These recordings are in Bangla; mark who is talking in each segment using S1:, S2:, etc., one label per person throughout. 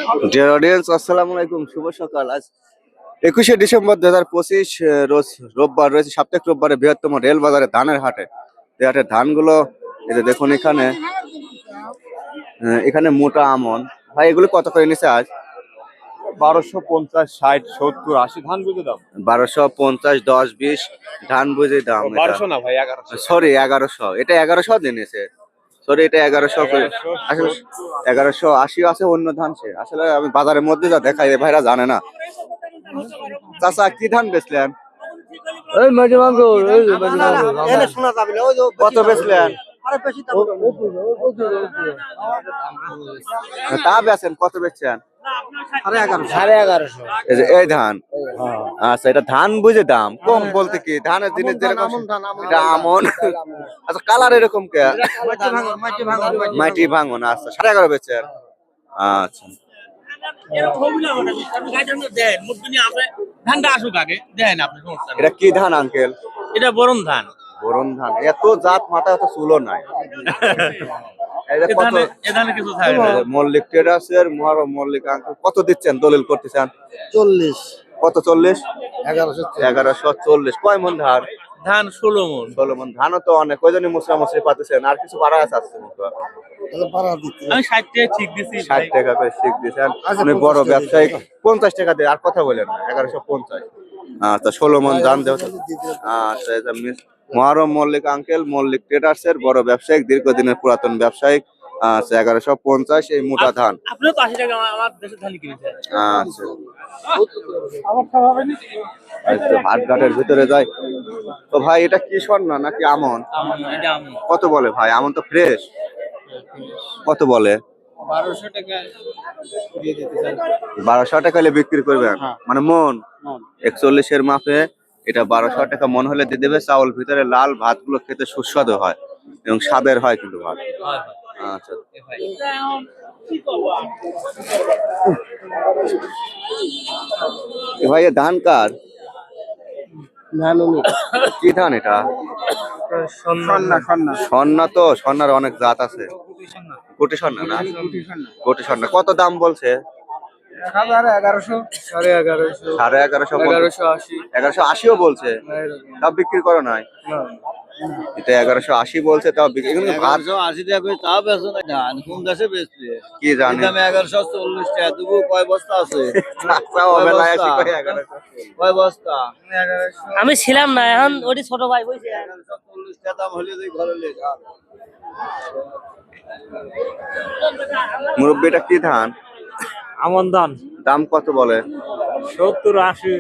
S1: ডিয়ার অডিয়েন্স, আসসালামু আলাইকুম, শুভ সকাল। আজ 21শে ডিসেম্বর 2025 রোজ রোববার রয়েছে। সাপ্তাহিক রোববারে বৃহত্তম রেল বাজারে ধানের হাটে। এই হাটের ধানগুলো এই যে দেখুন, এখানে এখানে মোটা আমন। ভাই, এগুলো কত করে নিছে আজ?
S2: 1250, 60, 70, 80 ধান বুঝে দাম।
S1: 1250, 10, 20 ধান বুঝে দাম।
S2: 1200 না ভাই, 1100।
S1: সরি, 1100। এটা 1100 দিনেছে। সরি, এটা 1100 করে। আসলে 1180 আছে অন্য ধান। সে আসলে আমি বাজারের মধ্যে যা দেখাই, এ ভাইরা জানে না। চাচা, কি ধান বেচলেন? কত বেচলেন? তা বেচেন, কত বেচছেন?
S3: 1150।
S1: এই ধান। আচ্ছা, এটা ধান বুঝে দাম কম বলতে কি, ধানের জিনিস যেরকম এটা আমন। আচ্ছা, কালার এরকম কে? মাটি ভাঙন। আচ্ছা, 11.5 বেচছেন। আচ্ছা, এটা কি ধান আঙ্কেল?
S3: এটা বরণ ধান।
S1: বোরন ধান। এত জাত মাথা, এত চুলো নাই। এটা কত? মল্লিক ট্রেডার্সের মল্লিক আঙ্কেল কত দিচ্ছেন? দলিল করতেছেন
S3: 40।
S1: কত? 40?
S3: 1140।
S1: 1140। কয় মন ধান?
S3: ধান 16 মন।
S1: 16 মন। ধানও তো অনেক। ওই জন্য মুসরামুসরি পাতেছেন। আর কিছু বাড়া আছে?
S3: আমি 60 টাকা ঠিক দিছি।
S1: 60 টাকা করে শিখ দিয়েছেন। উনি বড় ব্যবসায়ী। 50 টাকা দিয়ে আর কথা বলেন না। 1150। আচ্ছা, 16 মন ধান দেওয়া। আচ্ছা, এটা মহারম মল্লিক আঙ্কেল, মল্লিক ট্রেডার্সের বড় ব্যবসায়িক, দীর্ঘদিনের পুরাতন ব্যবসায়িক। আচ্ছা, 1150 এই মোটা ধান।
S3: আপনিও তো 80 টাকা আমার দেশের ধান কিনেছেন।
S1: আচ্ছা, হাটঘাটের ভিতরে যাই তো ভাই, এটা কি স্বর্ণা নাকি আমন?
S3: এটা আমন।
S1: কত বলে ভাই? আমন তো ফ্রেশ। কত বলে?
S3: 1200 টাকা দিয়ে দিতে চাই।
S1: 1200 টাকা হলে বিক্রি করবেন? মানে মন 41 এর মাপে এটা 1200 টাকা মন হলে দিয়ে দেবে। চাউল ভিতরে লাল, ভাতগুলো খেতে সুস্বাদু হয় এবং স্বাদের হয় কিন্তু ভাত। আচ্ছা, ভাই এ ধান কার? কি ধান এটা? স্বর্ণা। তো স্বর্ণার অনেক জাত আছে। কোটি স্বর্ণা না? কোটি স্বর্ণা। কত দাম বলছে?
S3: 1150, 1150, 1180।
S1: 1180ও বলছে। তাও বিক্রি করো নাই? এটা 1180 বলছে, তাও বিক্রি। এগুলো ভাত
S3: 1180 টাকা করে তাও বেচো না ধান। কোন দেশে বেচবে?
S1: কি জানি।
S3: দামে 1140 টাকা দেবো। কয় বস্তা আছে? কয় বস্তা? আমি ছিলাম না, এখন ওটি ছোট ভাই কইছে
S2: 1140 টাকা দাম হলে তুই ঘরে লে যা।
S1: মুরব্বি, এটা কি ধান?
S3: আমন ধান।
S1: দাম কত বলে?
S3: 70, 80।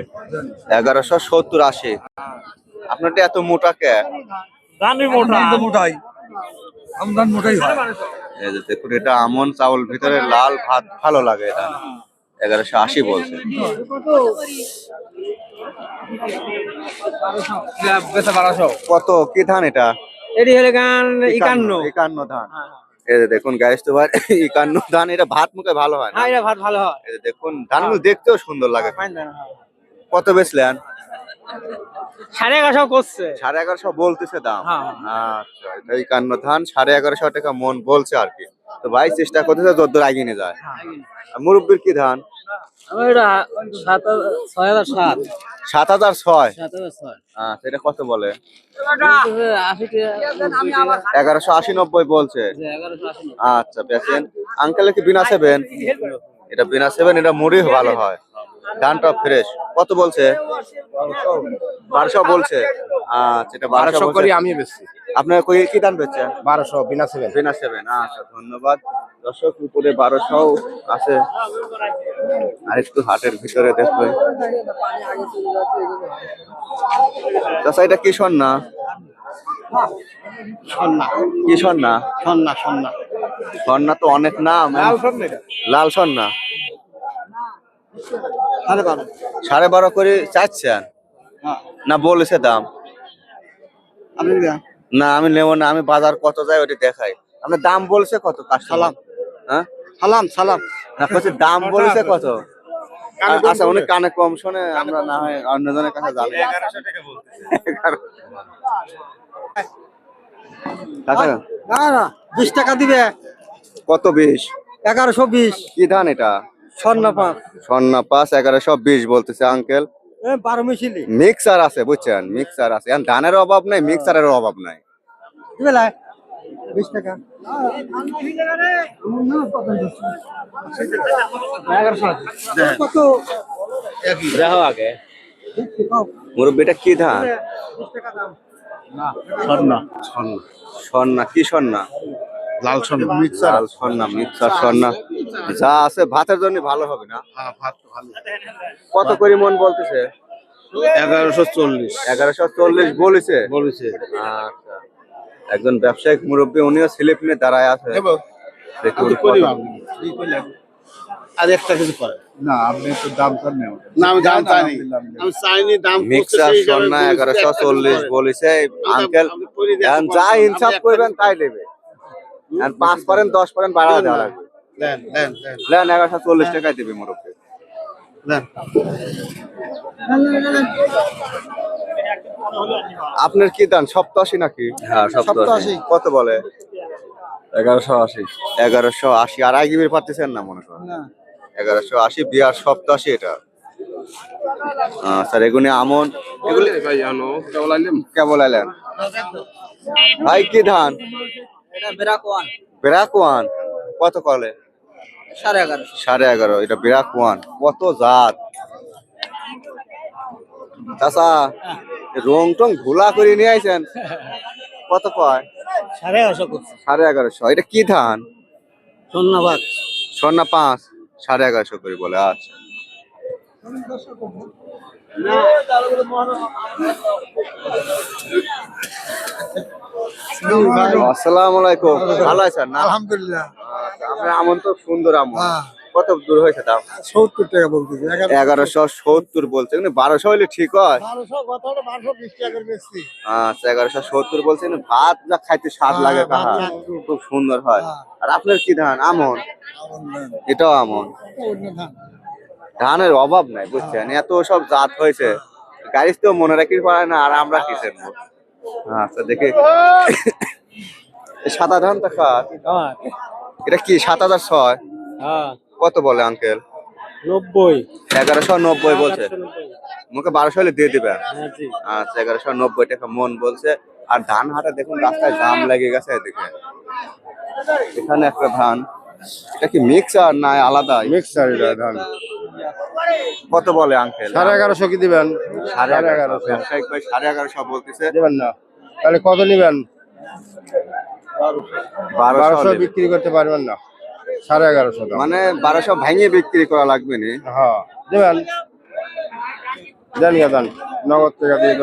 S1: 1170, 80। আপনারটা এত মোটা কে?
S3: ধানই মোটা।
S2: মোটাই আমদান মোটাই হয়।
S1: এই যে দেখুন, এটা আমন চাউল ভিতরে লাল, ভাত ভালো লাগে। এটা 1180 বলছে। কত? কি ধান এটা?
S3: এটি হলে গান 51।
S1: 51 ধান। এই যে দেখুন গাইস, তো ভাই 51 ধান। এটা ভাত মুখে ভালো হয় না?
S3: হ্যাঁ, এটা ভাত ভালো হয়।
S1: এই যে দেখুন, ধানগুলো দেখতেও সুন্দর লাগে। কত বেচলেন?
S3: 1150 করছে।
S1: 1150 বলতেছে দাম। আচ্ছা, এটা 51 ধান 1150 টাকা মন বলছে আর কি। তো ভাই চেষ্টা করতেছে যতদূর এগিয়ে নিয়ে যায়। মুরব্বির কি ধান?
S3: আমার এটা 6007।
S1: 7006।
S3: 7006।
S1: আচ্ছা, এটা কত বলে?
S3: 80 টাকা।
S1: 1180, 90 বলছে।
S3: 1180।
S1: আচ্ছা, বেচেন। আঙ্কেল কি বিনা সেভেন? এটা বিনা সেভেন। এটা মুড়ি ভালো হয়, ধানটা ফ্রেশ। কত বলছে? 1200 বলছে। আচ্ছা, এটা 1200
S2: করি আমি বেশি।
S1: আপনার কি ধান বেচছেন?
S2: 1200 বিনা সেভেন।
S1: বিনা সেভেন। আচ্ছা, ধন্যবাদ। দর্শক, উপরে 1200 আছে। আরেকটু হাটের ভিতরে দেখবেন। আচ্ছা, এটা কি স্বর্ণা? কি স্বর্ণা? স্বর্ণা তো অনেক নাম। লাল স্বর্ণা। 12.5 করে চাচ্ছেন না বলেছে দাম? না, আমি নেবো না। আমি বাজার কত যায় ওটি দেখাই। আপনার দাম বলছে কত? সালাম। হ্যাঁ, সালাম। না, বলছে দাম বলেছে কত? আচ্ছা, উনি কানে কম শোনে, আমরা না হয় অন্যজনের কাছে জানি।
S2: 1100 টাকা বলতে।
S1: কাকা,
S3: 20 টাকা দিবে।
S1: কত? 20।
S3: 1120।
S1: কি ধান এটা?
S4: স্বর্ণ 5
S1: স্বর্ণা 5 1120 বলতেছে আঙ্কেল।
S4: 12 মিশিলি
S1: মিক্সার আছে বুঝছেন, মিক্সার আছে, এখন ধানের অভাব নাই, মিক্সারের অভাব নাই।
S4: বেলা 20 টাকা কত
S3: দেখো আগে
S1: মুরব্বিটা কি ধান?
S4: 20 টাকা দাম
S2: স্বর্ণা
S1: স্বর্ণা কি স্বর্ণা?
S2: লাল স্বর্ণা
S1: লাল স্বর্ণা, মিক্সার স্বর্ণা যা আছে ভাতের জন্য ভালো হবে না? কত করে মন বলতেছে?
S2: 1140
S1: 1140 বলেছে। আচ্ছা, একজন ব্যবসায়িক মুরব্বী, উনিও স্লিপ নিয়ে দাঁড়ায় আছে। দেখুন
S2: আর একটা কিছু করে না, আপনি তো দাম চান না, আমি দাম চাইনি, আমি চাইনি দাম।
S1: মিক্সার স্বর্ণা 1140 বলেছে আঙ্কেল। এখন যা ইনসাফ করবেন তাই দেবে, 5 পারেন 10 পারেন বাড়া দেওয়া লাগবে।
S2: দেন দেন দেন
S1: নেন 1140 টাকায় দেবে মুরব্বী।
S2: দেন।
S1: আপনার কি দান 87 নাকি?
S3: হ্যাঁ
S4: 87
S1: কত বলে?
S3: 1180
S1: 1180। আর আইগিবির পাচ্ছেন না মনে করেন?
S4: না
S1: 1180 বিয়ার 87 এটা। স্যার এগুলি আমন, এগুলি কেবল আইলেন ভাই কি ধান?
S4: এটা বেরাকওয়ান
S1: বেরাকওয়ান কত কলে?
S4: 11.5
S1: 11.5। এটা বেরাকওয়ান কত জাত চাচা, রং টং ঘোলা করে নিয়ে আইছেন, কত কয়?
S4: 11.5 করছে
S1: 11.5। এটা কি ধান?
S4: ধন্যবাদ
S1: স্বর্ণা 5 11.5 করে বলে। আচ্ছা আসসালামু আলাইকুম, ভালো আছেন না?
S4: আলহামদুলিল্লাহ
S1: আচ্ছা, আপনার আমন তো সুন্দর আমন।
S4: হ্যাঁ।
S1: কত দূর হয়েছে দাম?
S4: 70 টাকা বলতেছে
S1: 1170 বলছে, কিন্তু 1200 হলে ঠিক হয়।
S4: 1200 কত হলো 1220 টাকা করে বেচছি
S1: আচ্ছা 1170 বলছে, কিন্তু ভাত যা খাইতে স্বাদ লাগে কাহা, খুব সুন্দর হয়। আর আপনার কি ধান? আমন? এটাও আমন। ধানের অভাব নাই বুঝছেন, এত সব জাত হয়েছে, গাড়ির তো মনে রাখতে পারে না, আর আমরা কি করবো। আচ্ছা দেখে সাদা ধান দেখা, এটা কি 7006?
S4: হ্যাঁ
S1: কত বলে আঙ্কেল?
S4: 90
S1: 1190 বলছে, মুখে 1200 হলে দিয়ে দিবেন। আচ্ছা 1190 টাকা মন বলছে। আর ধান হাটা দেখুন রাস্তায় জাম লেগে গেছে, দেখে এখানে একটা ধান, এটা কি মিক্সার না আলাদা?
S2: মিক্সার এটা ধান
S1: কত বলে আঙ্কেল?
S2: 1150 কি দিবেন?
S1: 1150। ব্যবসায়িক ভাই 1150 বলতেছে।
S2: দিবেন না, তাহলে কত নিবেন? 1200
S1: 1200
S2: বিক্রি করতে পারবেন না, 1150 দাম।
S1: মানে 1200 ভাঙিয়ে বিক্রি করা লাগবে নি?
S2: হ্যাঁ দিবেন, দেন নগদ টাকা দিয়ে